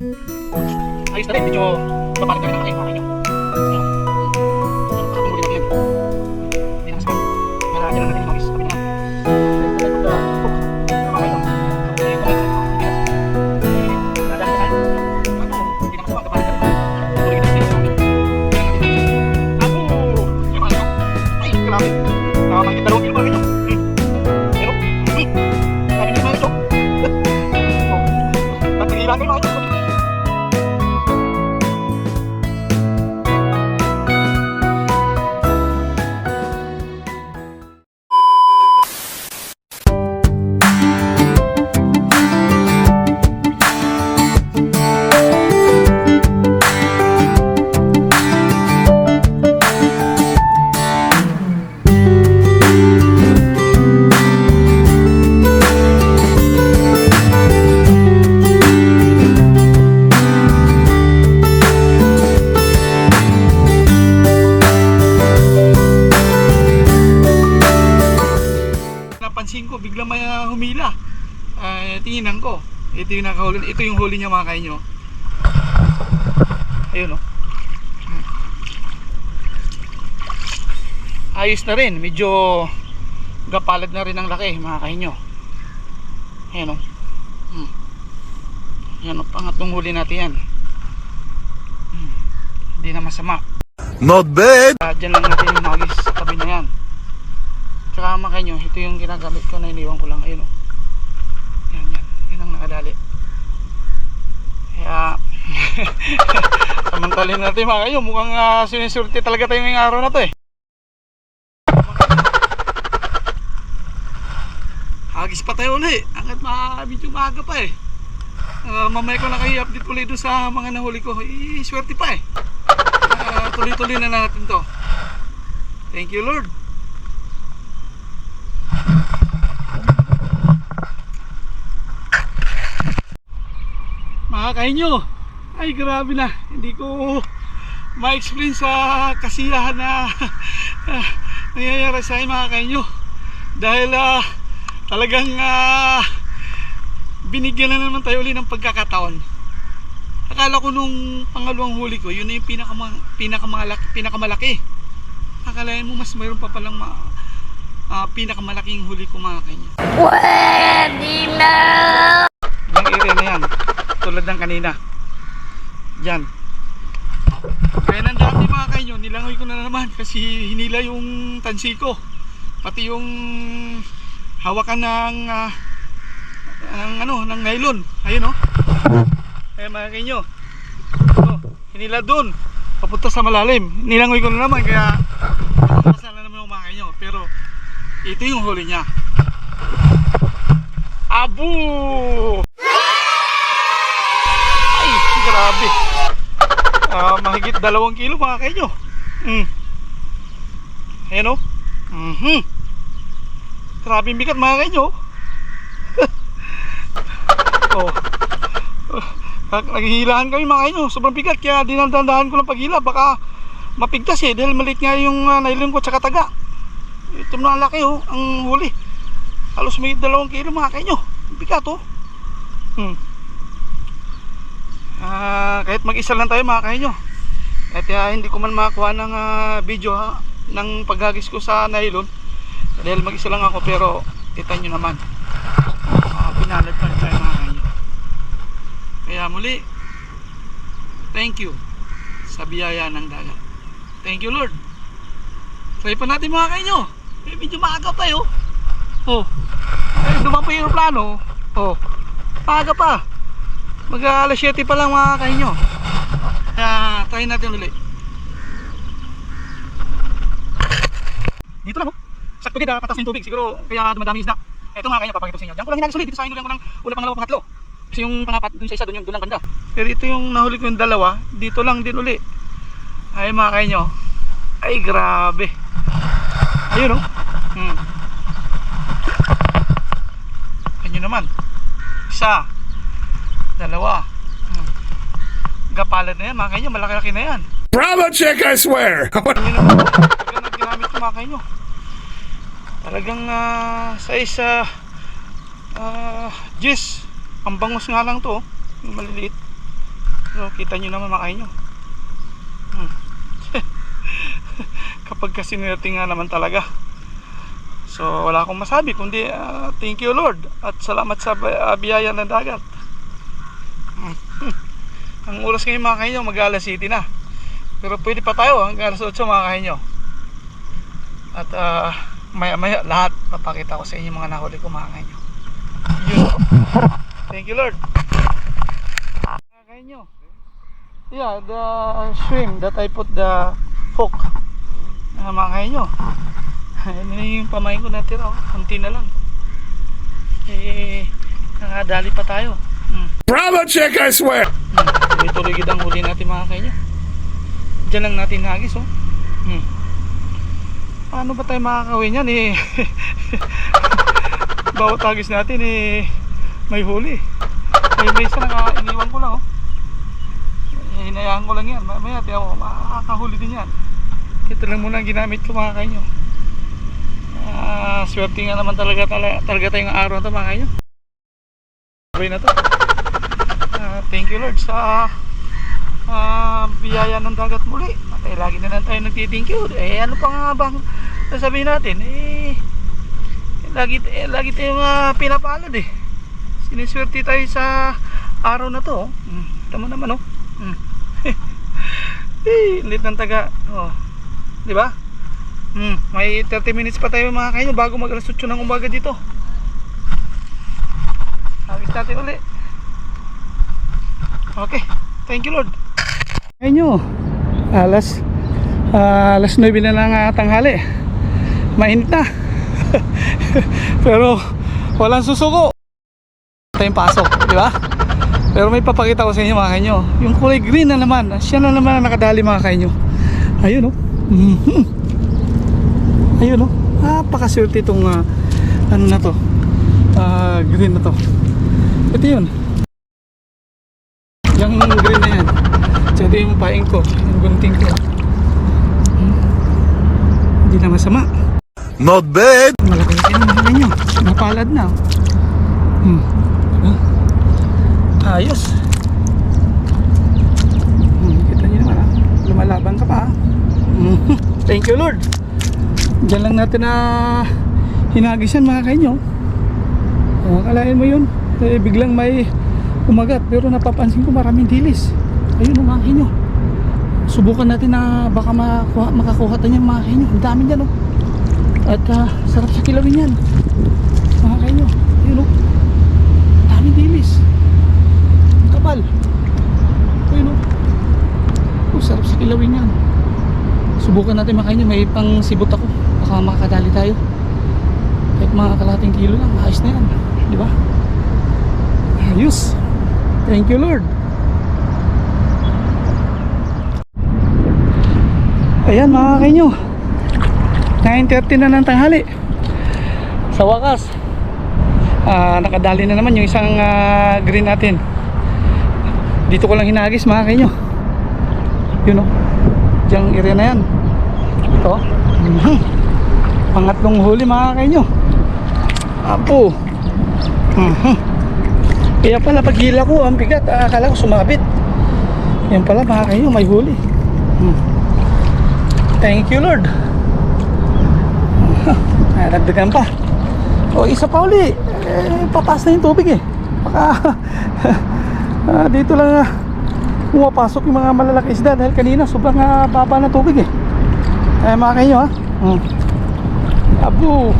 Ayos na rin, medyo papalit na rin ang mga kanyo. Pakatong huli natin yan. Hindi na masama. Maraan dyan lang natin yung hagis. Sabi na nga. Napansin ko bigla may humila. Tingnan ko. Ito yung nakahuli. Ito yung huli niya mga kainyo. Ayun oh. Ayos na rin. Medyo gapalad na rin ang laki mga kainyo. Ayun oh. Yan oh. Pangatlong huli natin yan. Hindi na masama. Not bad. Diyan lang natin yung hagis sa tabi na yan. Tsaka mga kainyo, ito yung ginagamit ko na iniwan ko lang. Ayun o. Yan. Yan ang nakadali. Kaya samantalin natin mga kainyo. Mukhang sinisurti talaga tayo ngayong araw na to eh. Hagis pa tayo ulit. Hanggat medyo maaga pa eh. Mamaya ko na kayo update ulit doon sa mga nahuli ko. Swerte pa eh. Tuloy-tuloy na natin to. Thank you Lord. Mga kainyo, ay grabe na, hindi ko ma-explain sa kasiyahan na nangyayari sa akin mga kainyo. Dahil talagang binigyan na naman tayo ulit ng pagkakataon. Akala ko nung pangalawang huli ko, yun na yung pinakamalaki. Akalain mo mas mayroon pa palang pinakamalaking huli ko mga kainyo. Pwede na! Yung area na yan, tulad ng kanina. Yan. Kaya nandati mga kainyo, nilangoy ko na naman kasi hinila yung tansi ko. Pati yung hawakan ng ng nylon. Ayun oh. Kaya mga kainyo, hinila dun papunta sa malalim. Nilangoy ko na naman kaya masala naman yung mga kainyo. Pero ito yung huli niya. Abu! Ay, grabe. Mahigit 2 kilo mga kainyo. Ayan o. Grabe bigat mga kainyo. Naghihilahan kami mga kainyo. Sobrang bigat kaya dinandahan ko lang paghila. Baka mapigtas eh. Dahil maliit nga yung nylon ko tsaka taga. Ito na laki oh. Ang huli. Halos may 2 kilo mga kainyo. Bigat oh. Kahit mag-isa lang tayo mga kainyo. Kahit hindi ko man makakuha ng video ng paghagis ko sa nylon. Dahil mag-isa lang ako pero kita nyo naman. Pinalad pa rin tayo mga kainyo. Kaya muli, thank you sa biyaya ng dagat. Thank you Lord. Try pa natin mga kainyo. Medyo maaga pa yun. Dumaan pa yung plano. Maaga pa. Mag alas 7 pa lang mga kainyo. Kaya try natin ulit. Dito lang sakto kita patas ng tubig. Siguro kaya dumadami isda. Ito mga kainyo, papakita ko sa inyo. Diyan ko lang hinagisulit. Dito sa inyo lang ko ng ulang pangalawa pangatlo. Kasi yung pangapat dun sa isa dun lang banda. Pero ito yung nahuli ko yung 2. Dito lang din uli. Ay mga kainyo. Ay grabe. Ayun oh. Kanyo naman. 1, 2. Gapalad na yan mga kainyo. Malaki-laki na yan. Bravo check, I swear. Kanyo naman. Talagang ginamit ko mga kainyo. Talagang size Jess. Ang bangus nga lang to. Yung maliliit. So, kita nyo naman mga kainyo. Kapag kasi nirating nga naman talaga. So wala akong masabi kundi thank you Lord at salamat sa biyaya ng dagat. Ang oras ngayon mga kainyo mag alas 7 na. Pero pwede pa tayo hanggang alas 8 mga kainyo. At maya maya lahat papakita ko sa inyo mga nahuli ko mga kainyo. Yun. Thank you Lord. Mga kainyo. Yeah, the shrimp that I put the hook. Mga kainyo. Ano na yung pamain ko natira, kunti na lang. Nakadali pa tayo. Bravo, chick, I swear. Tuloy-tuloy ang huli natin mga kainyo. Diyan lang natin hagis Paano ba tayo makakawin yan bawat hagis natin may huli. May isa iniwan ko lang hinayaan ko lang yan. Maya tiyan ko makakahuli din yan. Ito lang muna ang ginamit ko mga kainyo. Swerte nga naman talaga tayong araw na ito mga kainyo. Sabay na to. Thank you Lord sa biyaya ng dagat muli. At lagi na lang tayo nagti-thank you. Ano pa nga bang sasabihin natin? Lagi tayong pinapalad siniswerte tayo sa araw na to. Ito mo naman lit ng taga. Di ba? May 30 minutes pa tayo mga kainyo bago mag alas 8 ng umaga dito. Hagis natin uli. Okay, thank you Lord. Kainyo, alas 9 na ng tanghali. Mainit na. Pero walang susuko. Tayong pasok, di ba? Pero may papakita ko sa inyo mga kainyo. Yung kulay green na naman. Siya na naman ang nakadali mga kainyo. Ayun Ayun napakaswerte itong ano na to, green na to. Ito yun, yung green na yan. So ito yung paing ko, yung gunting ko. Hindi na masama. Not bad. Malaki na mga nyo, napalad na. Ayos. Kita nyo naman lumalaban ka pa. Thank you Lord. Diyan lang natin na hinagisan mga kainyo. Akalain mo yun biglang may umagat, pero napapansin ko maraming dilis. Ayun mga kainyo. Subukan natin na baka makakuha tayo mga kainyo. Ang dami dyan At sarap sa kilawin yan mga kainyo. Ayun daming dilis. Kapal. Ayun sarap sa kilawin yan. Subukan natin mga kainyo. May pang sibot ako. Baka makakadali tayo. Kahit mga kalating kilo lang. Ayos na yan. Di ba? Ayos. Thank you Lord. Ayan mga kainyo. 9:30 na ng tanghali. Sa wakas nakadali na naman yung isang green natin. Dito ko lang hinagis mga kainyo. Yun Diyang area na yan. Ito pangatlong huli mga kainyo. Apo. Kaya pala pag hila ko ang bigat, akala ko sumabit. Yan pala mga kainyo, may huli. Thank you Lord. Dagdagan pa. Isa pa uli. Patas na yung tubig baka dito lang pumapasok yung mga malalaki isda dahil kanina sobrang baba na tubig mga kainyo Abu,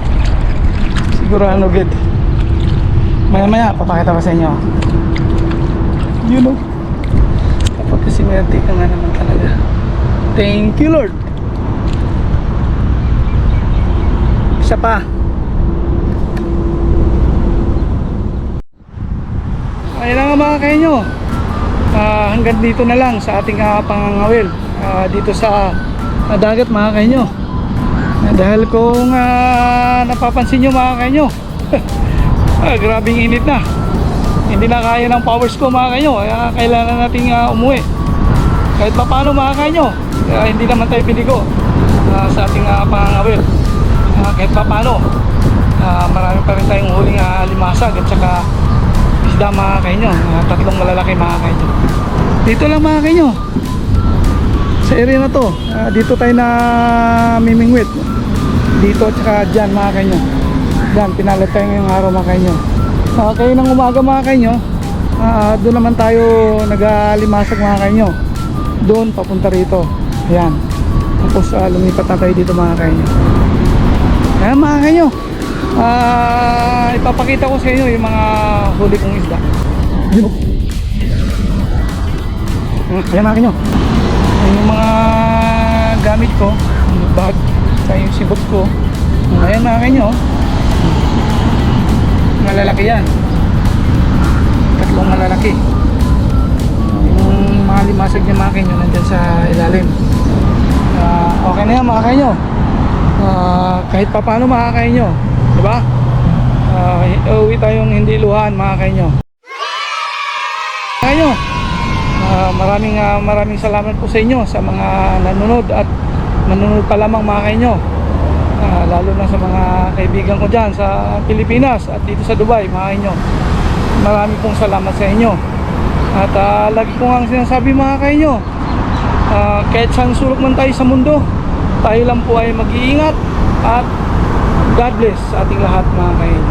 sigurado good. Maya maya papakita ko sa inyo. Kapag kasi swerte ka nga naman talaga. Thank you Lord. Isa pa. Ayun na nga mga kainyo. Hanggang dito na lang sa ating pangangawil dito sa dagat mga kainyo. Dahil kung napapansin nyo mga kainyo, grabing init na. Hindi na kaya ng powers ko mga kainyo. Kaya kailangan nating umuwi. Kahit pa paano mga kainyo, hindi naman tayo pinigo sa ating pangangawil. Kahit pa paano, marami pa rin tayong huling limasag at saka isda mga kainyo. Tatlong malalaki mga kainyo. Dito lang mga kainyo. Sa area na to. Dito tayo na mimingwit. Dito at saka dyan mga kainyo. Dyan, pinalit tayo ngayong araw mga kainyo. Kayo ng umaga mga kainyo. Doon naman tayo nag-alimasag mga kainyo. Doon papunta rito. Ayan. Tapos lumipat na tayo dito mga kainyo. Ayan mga kainyo. Ipapakita ko sa inyo yung mga huli kong isda. Ayan mga kainyo. Ayan yung mga gamit ko. Yung bag. Saka yung sibot ko. Ayan mga kainyo. Malalaki yan. Tatlong malalaki. Yung mga limasag niya mga kainyo nandyan sa ilalim. Okay na yan mga kainyo. Kahit pa paano mga kainyo, diba? Uwi tayong hindi luhaan mga kainyo. Kainyo, maraming salamat po sa inyo sa mga nanonood at nanonood pa lamang mga kainyo. Lalo na sa mga kaibigan ko dyan sa Pilipinas at dito sa Dubai mga kainyo. Maraming pong salamat sa inyo. At lagi ko nga sinasabi mga kainyo, kahit saan sulok man tayo sa mundo, tayo lang po ay mag-iingat at God bless sa ating lahat mga kainyo.